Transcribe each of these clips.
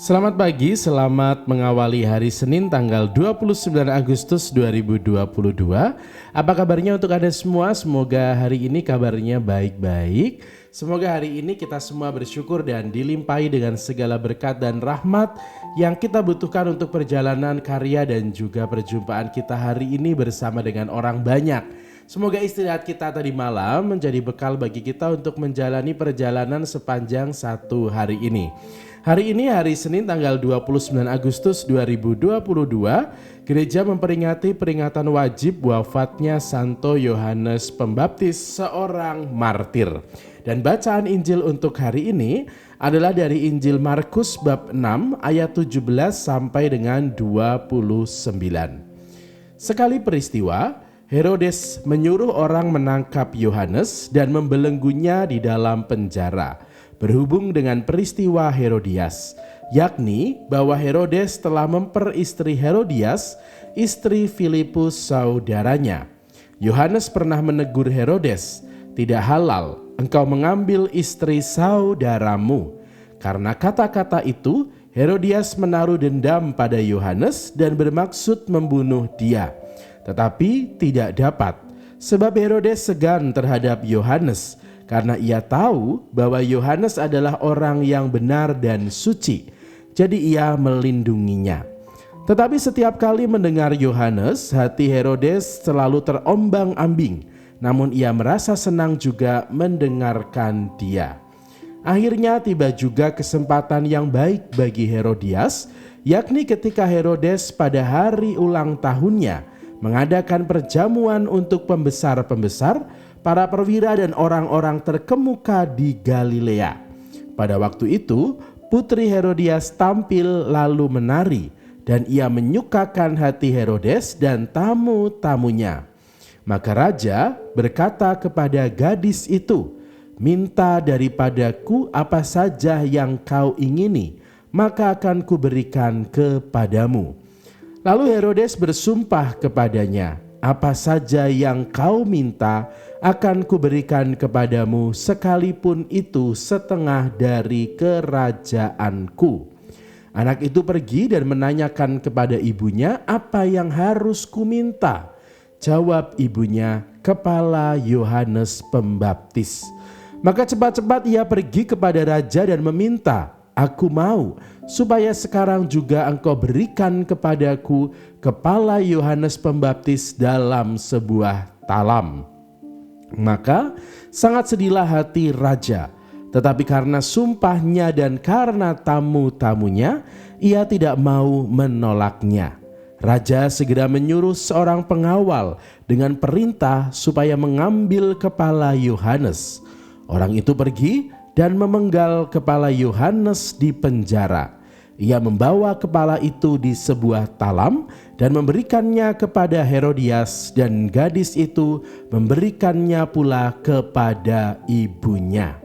Selamat pagi, selamat mengawali hari Senin tanggal 29 Agustus 2022. Apa kabarnya untuk Anda semua? Semoga hari ini kabarnya baik-baik. Semoga hari ini kita semua bersyukur dan dilimpahi dengan segala berkat dan rahmat yang kita butuhkan untuk perjalanan karya dan juga perjumpaan kita hari ini bersama dengan orang banyak. Semoga istirahat kita tadi malam menjadi bekal bagi kita untuk menjalani perjalanan sepanjang satu hari ini. Hari ini hari Senin tanggal 29 Agustus 2022, gereja memperingati peringatan wajib wafatnya Santo Yohanes Pembaptis, seorang martir. Dan bacaan Injil untuk hari ini adalah dari Injil Markus bab 6 ayat 17 sampai dengan 29. Sekali peristiwa, Herodes menyuruh orang menangkap Yohanes dan membelenggunya di dalam penjara. Berhubung dengan peristiwa Herodias, yakni bahwa Herodes telah memperistri Herodias, istri Filipus saudaranya. Yohanes pernah menegur Herodes, "Tidak halal engkau mengambil istri saudaramu." Karena kata-kata itu, Herodias menaruh dendam pada Yohanes dan bermaksud membunuh dia. Tetapi tidak dapat, sebab Herodes segan terhadap Yohanes, karena ia tahu bahwa Yohanes adalah orang yang benar dan suci, jadi ia melindunginya. Tetapi setiap kali mendengar Yohanes, hati Herodes selalu terombang-ambing, namun ia merasa senang juga mendengarkan dia. Akhirnya tiba juga kesempatan yang baik bagi Herodias, yakni ketika Herodes pada hari ulang tahunnya mengadakan perjamuan untuk pembesar-pembesar, para perwira dan orang-orang terkemuka di Galilea. Pada waktu itu, putri Herodias tampil lalu menari, dan ia menyukakan hati Herodes dan tamu-tamunya. Maka raja berkata kepada gadis itu, "Minta daripadaku apa saja yang kau ingini, maka akan kuberikan kepadamu." Lalu Herodes bersumpah kepadanya, "Apa saja yang kau minta akan kuberikan kepadamu, sekalipun itu setengah dari kerajaanku." Anak itu pergi dan menanyakan kepada ibunya, "Apa yang harus kuminta?" Jawab ibunya, "Kepala Yohanes Pembaptis." Maka cepat-cepat ia pergi kepada raja dan meminta, "Aku mau supaya sekarang juga engkau berikan kepadaku kepala Yohanes Pembaptis dalam sebuah talam." Maka sangat sedihlah hati raja, tetapi karena sumpahnya dan karena tamu-tamunya, ia tidak mau menolaknya. Raja segera menyuruh seorang pengawal dengan perintah supaya mengambil kepala Yohanes. Orang itu pergi dan memenggal kepala Yohanes di penjara. Ia membawa kepala itu di sebuah talam dan memberikannya kepada Herodias, dan gadis itu memberikannya pula kepada ibunya.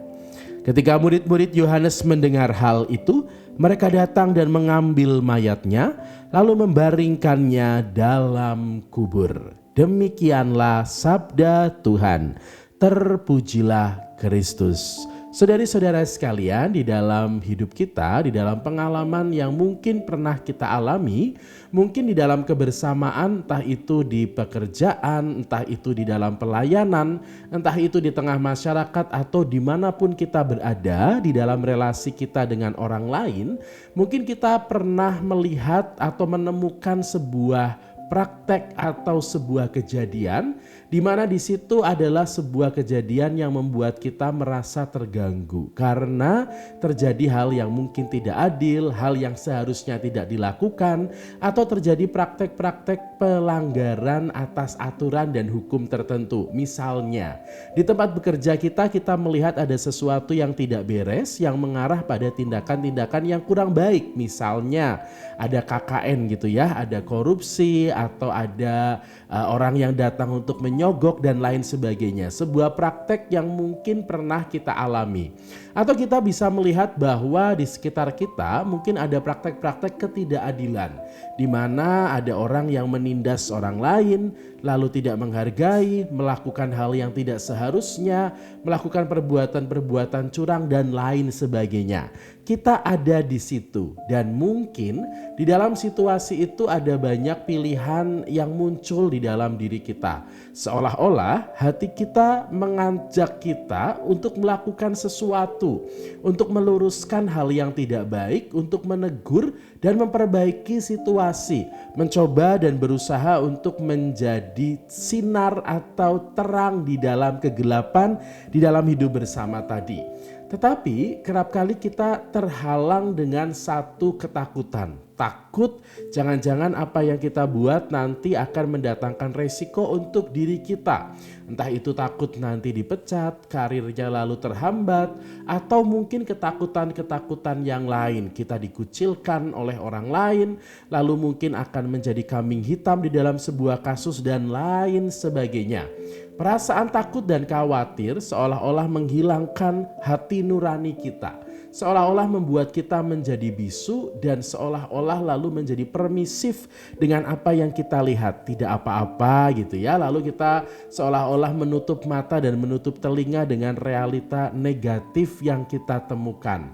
Ketika murid-murid Yohanes mendengar hal itu, mereka datang dan mengambil mayatnya lalu membaringkannya dalam kubur. Demikianlah sabda Tuhan. Terpujilah Kristus. Saudari-saudara sekalian, di dalam hidup kita, di dalam pengalaman yang mungkin pernah kita alami, mungkin di dalam kebersamaan, entah itu di pekerjaan, entah itu di dalam pelayanan, entah itu di tengah masyarakat atau dimanapun kita berada, di dalam relasi kita dengan orang lain, mungkin kita pernah melihat atau menemukan sebuah praktek atau sebuah kejadian di mana di situ adalah sebuah kejadian yang membuat kita merasa terganggu karena terjadi hal yang mungkin tidak adil, hal yang seharusnya tidak dilakukan, atau terjadi praktek-praktek pelanggaran atas aturan dan hukum tertentu. Misalnya, di tempat bekerja kita melihat ada sesuatu yang tidak beres yang mengarah pada tindakan-tindakan yang kurang baik. Misalnya, ada KKN gitu ya, ada korupsi atau ada orang yang datang untuk menyogok dan lain sebagainya. Sebuah praktek yang mungkin pernah kita alami. Atau kita bisa melihat bahwa di sekitar kita mungkin ada praktek-praktek ketidakadilan, di mana ada orang yang menindas orang lain, lalu tidak menghargai, melakukan hal yang tidak seharusnya, melakukan perbuatan-perbuatan curang dan lain sebagainya. kita ada di situ dan mungkin di dalam situasi itu ada banyak pilihan yang muncul di dalam diri kita. Seolah-olah hati kita mengajak kita untuk melakukan sesuatu, untuk meluruskan hal yang tidak baik, untuk menegur dan memperbaiki situasi, mencoba dan berusaha untuk menjadi sinar atau terang di dalam kegelapan di dalam hidup bersama tadi. Tetapi kerap kali kita terhalang dengan satu ketakutan. Takut jangan-jangan apa yang kita buat nanti akan mendatangkan resiko untuk diri kita. Entah itu takut nanti dipecat, karirnya lalu terhambat, atau mungkin ketakutan-ketakutan yang lain. Kita dikucilkan oleh orang lain, lalu mungkin akan menjadi kambing hitam di dalam sebuah kasus dan lain sebagainya. Perasaan takut dan khawatir seolah-olah menghilangkan hati nurani kita. Seolah-olah membuat kita menjadi bisu dan seolah-olah lalu menjadi permisif dengan apa yang kita lihat. Tidak apa-apa gitu ya. Lalu kita seolah-olah menutup mata dan menutup telinga dengan realita negatif yang kita temukan.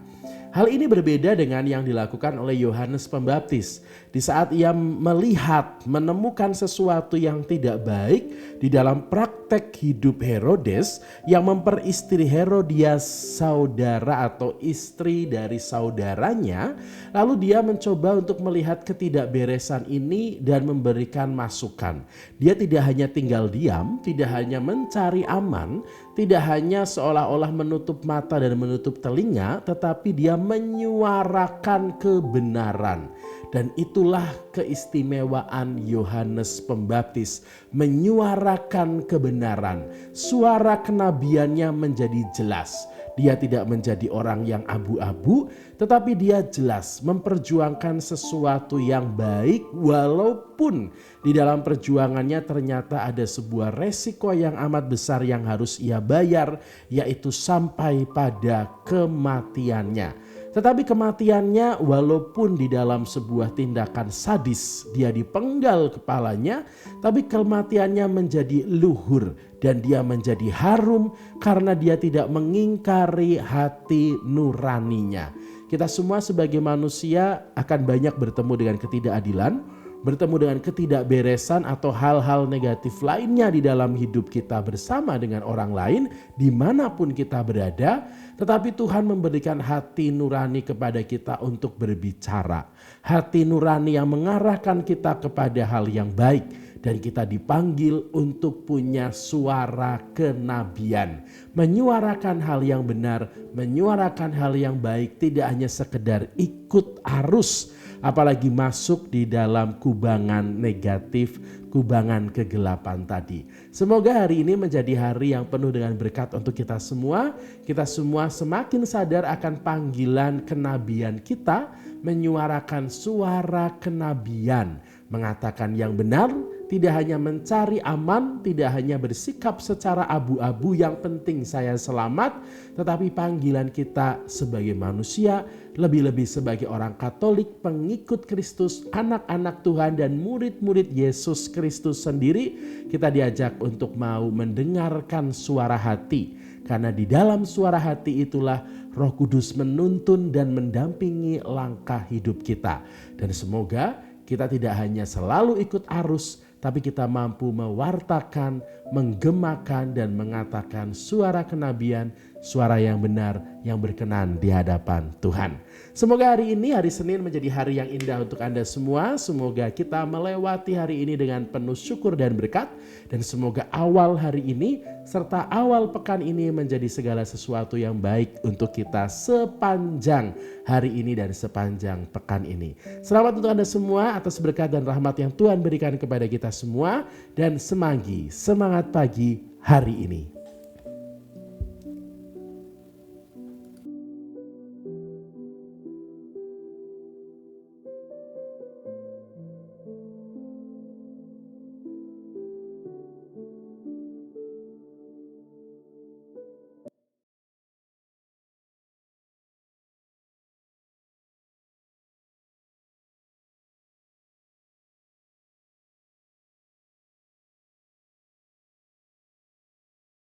Hal ini berbeda dengan yang dilakukan oleh Yohanes Pembaptis. Di saat ia melihat, menemukan sesuatu yang tidak baik di dalam praktek hidup Herodes yang memperistri Herodias saudara atau istri dari saudaranya, lalu dia mencoba untuk melihat ketidakberesan ini dan memberikan masukan. Dia tidak hanya tinggal diam, tidak hanya mencari aman, tidak hanya seolah-olah menutup mata dan menutup telinga, tetapi dia menyuarakan kebenaran. Dan itulah keistimewaan Yohanes Pembaptis, menyuarakan kebenaran. Suara kenabiannya menjadi jelas. Dia tidak menjadi orang yang abu-abu, tetapi dia jelas memperjuangkan sesuatu yang baik walaupun di dalam perjuangannya ternyata ada sebuah resiko yang amat besar yang harus ia bayar, yaitu sampai pada kematiannya. Tetapi kematiannya walaupun di dalam sebuah tindakan sadis dia dipenggal kepalanya, tapi kematiannya menjadi luhur dan dia menjadi harum karena dia tidak mengingkari hati nuraninya. Kita semua sebagai manusia akan banyak bertemu dengan ketidakadilan, bertemu dengan ketidakberesan atau hal-hal negatif lainnya di dalam hidup kita bersama dengan orang lain dimanapun kita berada. Tetapi Tuhan memberikan hati nurani kepada kita untuk berbicara. Hati nurani yang mengarahkan kita kepada hal yang baik. Dan kita dipanggil untuk punya suara kenabian. Menyuarakan hal yang benar, menyuarakan hal yang baik, tidak hanya sekedar ikut arus. Apalagi masuk di dalam kubangan negatif, kubangan kegelapan tadi. Semoga hari ini menjadi hari yang penuh dengan berkat untuk kita semua. Kita semua semakin sadar akan panggilan kenabian kita, menyuarakan suara kenabian, mengatakan yang benar, tidak hanya mencari aman, tidak hanya bersikap secara abu-abu yang penting saya selamat, tetapi panggilan kita sebagai manusia, lebih-lebih sebagai orang Katolik, pengikut Kristus, anak-anak Tuhan dan murid-murid Yesus Kristus sendiri, kita diajak untuk mau mendengarkan suara hati. Karena di dalam suara hati itulah Roh Kudus menuntun dan mendampingi langkah hidup kita. Dan semoga kita tidak hanya selalu ikut arus, tapi kita mampu mewartakan, menggemakan dan mengatakan suara kenabian, suara yang benar yang berkenan di hadapan Tuhan. Semoga hari ini, hari Senin, menjadi hari yang indah untuk Anda semua. Semoga kita melewati hari ini dengan penuh syukur dan berkat. Dan semoga awal hari ini serta awal pekan ini menjadi segala sesuatu yang baik untuk kita sepanjang hari ini dan sepanjang pekan ini. Selamat untuk Anda semua atas berkat dan rahmat yang Tuhan berikan kepada kita semua. Dan semanggi, semangat pagi hari ini.